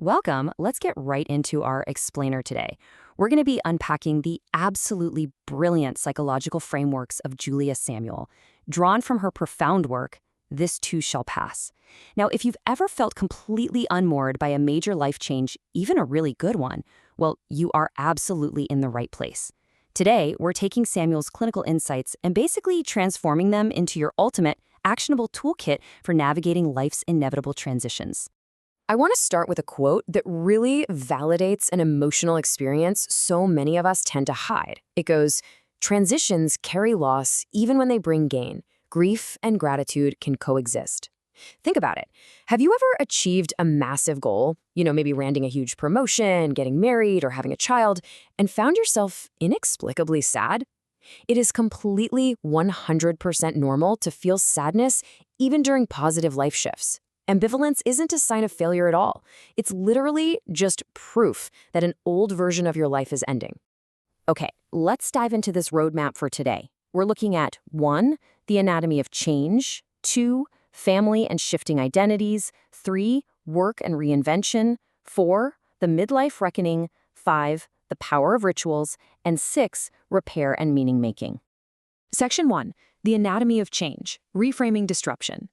Welcome. Let's get right into our explainer today. We're going to be unpacking the absolutely brilliant psychological frameworks of Julia Samuel, drawn from her profound work, This Too Shall Pass. Now, if you've ever felt completely unmoored by a major life change, even a really good one, well, you are absolutely in the right place. Today, we're taking Samuel's clinical insights and basically transforming them into your ultimate, actionable toolkit for navigating life's inevitable transitions. I want to start with a quote that really validates an emotional experience so many of us tend to hide. It goes, "Transitions carry loss even when they bring gain. Grief and gratitude can coexist." Think about it. Have you ever achieved a massive goal, maybe landing a huge promotion, getting married, or having a child, and found yourself inexplicably sad? It is completely 100% normal to feel sadness even during positive life shifts. Ambivalence isn't a sign of failure at all. It's literally just proof that an old version of your life is ending. Okay, let's dive into this roadmap for today. We're looking at 1, the anatomy of change, 2, family and shifting identities, 3, work and reinvention, 4, the midlife reckoning, 5, the power of rituals, and 6, repair and meaning making. Section 1, the anatomy of change, reframing disruption.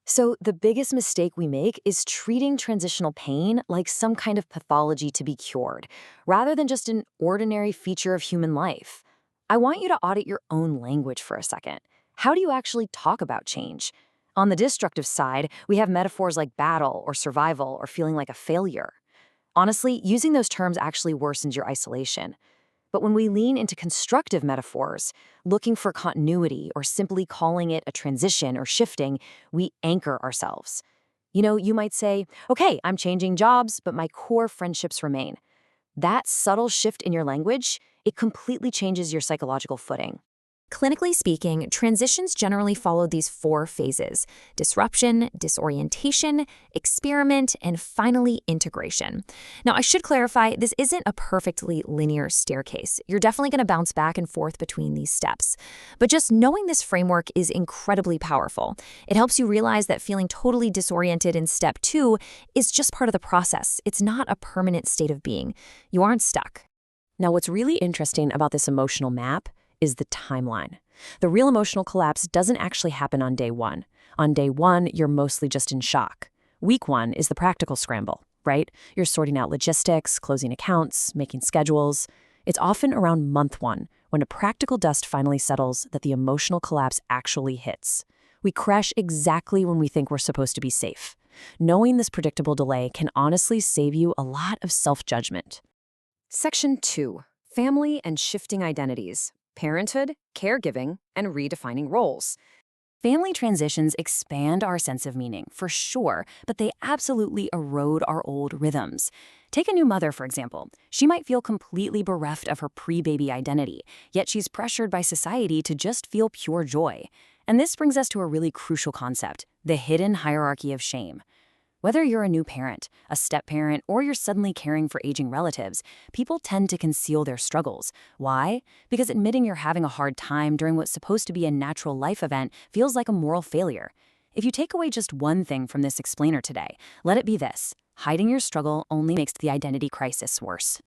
So the biggest mistake we make is treating transitional pain like some kind of pathology to be cured, rather than just an ordinary feature of human life. I want you to audit your own language for a second. How do you actually talk about change? On the destructive side, we have metaphors like battle or survival or feeling like a failure. Honestly, using those terms actually worsens your isolation. But when we lean into constructive metaphors, looking for continuity or simply calling it a transition or shifting, we anchor ourselves. You might say, okay, I'm changing jobs, but my core friendships remain. That subtle shift in your language, it completely changes your psychological footing. Clinically speaking, transitions generally follow these 4 phases: disruption, disorientation, experiment, and finally integration. Now, I should clarify, this isn't a perfectly linear staircase. You're definitely going to bounce back and forth between these steps. But just knowing this framework is incredibly powerful. It helps you realize that feeling totally disoriented in step 2 is just part of the process. It's not a permanent state of being. You aren't stuck. Now, what's really interesting about this emotional map is the timeline. The real emotional collapse doesn't actually happen on day 1. On day 1, you're mostly just in shock. Week 1 is the practical scramble, right? You're sorting out logistics, closing accounts, making schedules. It's often around month 1, when a practical dust finally settles, that the emotional collapse actually hits. We crash exactly when we think we're supposed to be safe. Knowing this predictable delay can honestly save you a lot of self-judgment. Section 2, family and shifting identities. Parenthood, caregiving, and redefining roles. Family transitions expand our sense of meaning, for sure, but they absolutely erode our old rhythms. Take a new mother, for example. She might feel completely bereft of her pre-baby identity, yet she's pressured by society to just feel pure joy. And this brings us to a really crucial concept, the hidden hierarchy of shame. Whether you're a new parent, a step-parent, or you're suddenly caring for aging relatives, people tend to conceal their struggles. Why? Because admitting you're having a hard time during what's supposed to be a natural life event feels like a moral failure. If you take away just one thing from this explainer today, let it be this: hiding your struggle only makes the identity crisis worse.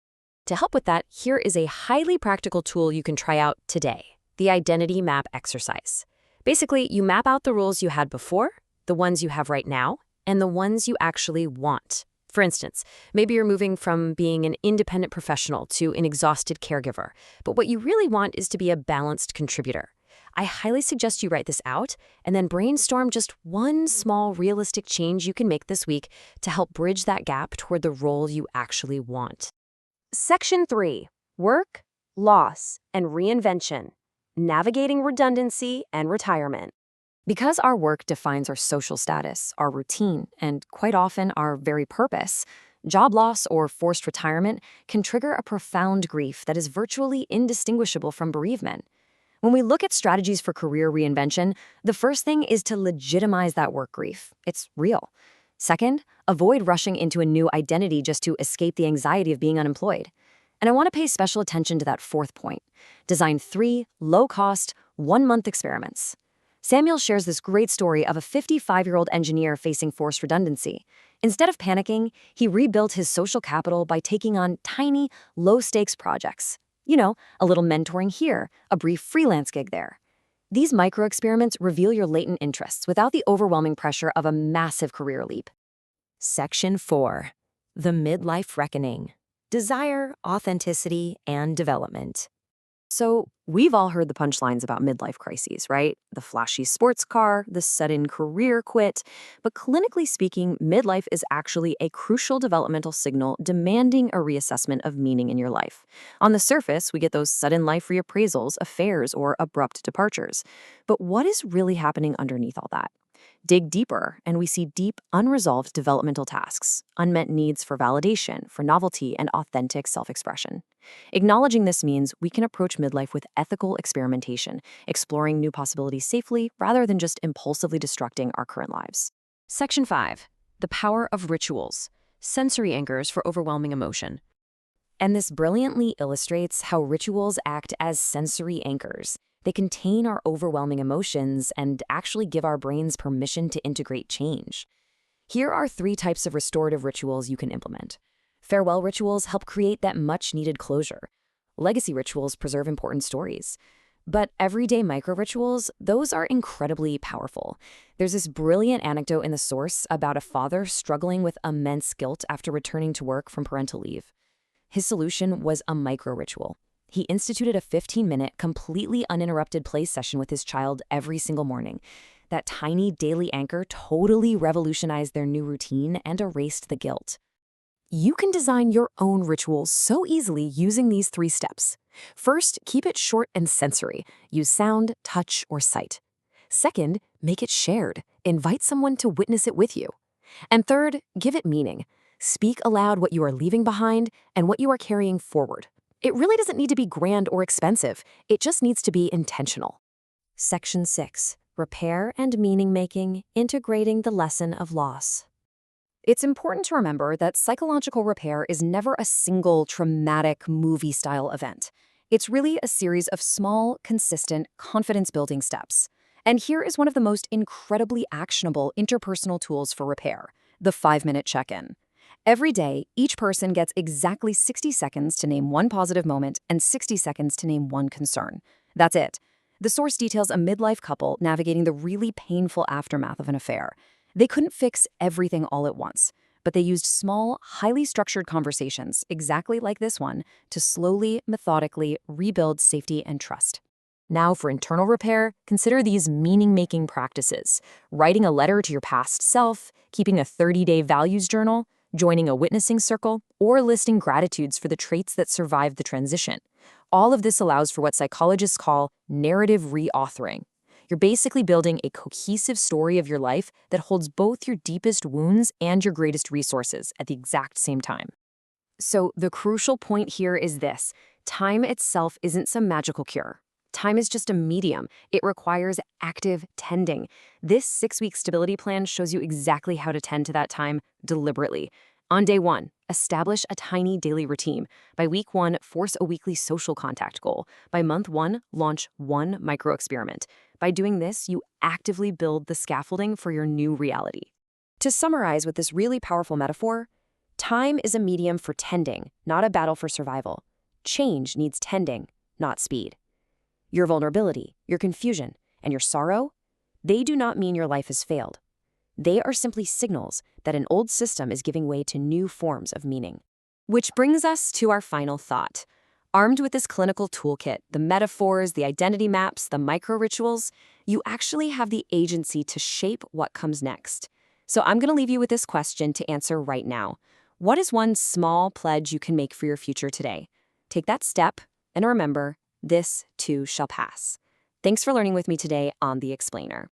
To help with that, here is a highly practical tool you can try out today: the identity map exercise. Basically, you map out the roles you had before, the ones you have right now, and the ones you actually want. For instance, maybe you're moving from being an independent professional to an exhausted caregiver, but what you really want is to be a balanced contributor. I highly suggest you write this out and then brainstorm just one small realistic change you can make this week to help bridge that gap toward the role you actually want. Section 3, work, loss, and reinvention. Navigating redundancy and retirement. Because our work defines our social status, our routine, and quite often our very purpose, job loss or forced retirement can trigger a profound grief that is virtually indistinguishable from bereavement. When we look at strategies for career reinvention, the first thing is to legitimize that work grief. It's real. Second, avoid rushing into a new identity just to escape the anxiety of being unemployed. And I want to pay special attention to that 4th point. Design 3 low-cost, 1-month experiments. Samuel shares this great story of a 55-year-old engineer facing forced redundancy. Instead of panicking, he rebuilt his social capital by taking on tiny, low-stakes projects. A little mentoring here, a brief freelance gig there. These micro-experiments reveal your latent interests without the overwhelming pressure of a massive career leap. Section 4. The Midlife Reckoning. Desire, Authenticity, and Development. So, we've all heard the punchlines about midlife crises, right? The flashy sports car, the sudden career quit. But clinically speaking, midlife is actually a crucial developmental signal demanding a reassessment of meaning in your life. On the surface, we get those sudden life reappraisals, affairs, or abrupt departures. But what is really happening underneath all that? Dig deeper, and we see deep, unresolved developmental tasks, unmet needs for validation, for novelty, and authentic self-expression. Acknowledging this means we can approach midlife with ethical experimentation, exploring new possibilities safely rather than just impulsively destructing our current lives. Section 5. The Power of Rituals. Sensory Anchors for Overwhelming Emotion. And this brilliantly illustrates how rituals act as sensory anchors. They contain our overwhelming emotions and actually give our brains permission to integrate change. Here are 3 types of restorative rituals you can implement. Farewell rituals help create that much-needed closure. Legacy rituals preserve important stories. But everyday micro-rituals, those are incredibly powerful. There's this brilliant anecdote in the source about a father struggling with immense guilt after returning to work from parental leave. His solution was a micro-ritual. He instituted a 15-minute, completely uninterrupted play session with his child every single morning. That tiny daily anchor totally revolutionized their new routine and erased the guilt. You can design your own rituals so easily using these 3 steps. First, keep it short and sensory. Use sound, touch, or sight. Second, make it shared. Invite someone to witness it with you. And third, give it meaning. Speak aloud what you are leaving behind and what you are carrying forward. It really doesn't need to be grand or expensive. It just needs to be intentional. Section 6. Repair and Meaning-Making, Integrating the Lesson of Loss. It's important to remember that psychological repair is never a single traumatic movie-style event. It's really a series of small, consistent, confidence-building steps. And here is one of the most incredibly actionable interpersonal tools for repair, the 5-minute check-in. Every day, each person gets exactly 60 seconds to name one positive moment and 60 seconds to name one concern. That's it. The source details a midlife couple navigating the really painful aftermath of an affair. They couldn't fix everything all at once, but they used small, highly structured conversations, exactly like this one, to slowly, methodically rebuild safety and trust. Now for internal repair, consider these meaning-making practices. Writing a letter to your past self, keeping a 30-day values journal, joining a witnessing circle, or listing gratitudes for the traits that survived the transition. All of this allows for what psychologists call narrative reauthoring. You're basically building a cohesive story of your life that holds both your deepest wounds and your greatest resources at the exact same time. So the crucial point here is this: time itself isn't some magical cure. Time is just a medium. It requires active tending. This 6-week stability plan shows you exactly how to tend to that time deliberately. On day 1, establish a tiny daily routine. By week 1, force a weekly social contact goal. By month 1, launch one micro-experiment. By doing this, you actively build the scaffolding for your new reality. To summarize with this really powerful metaphor, time is a medium for tending, not a battle for survival. Change needs tending, not speed. Your vulnerability, your confusion, and your sorrow, they do not mean your life has failed. They are simply signals that an old system is giving way to new forms of meaning. Which brings us to our final thought. Armed with this clinical toolkit, the metaphors, the identity maps, the micro-rituals, you actually have the agency to shape what comes next. So I'm going to leave you with this question to answer right now. What is one small pledge you can make for your future today? Take that step, and remember, this too shall pass. Thanks for learning with me today on The Explainer.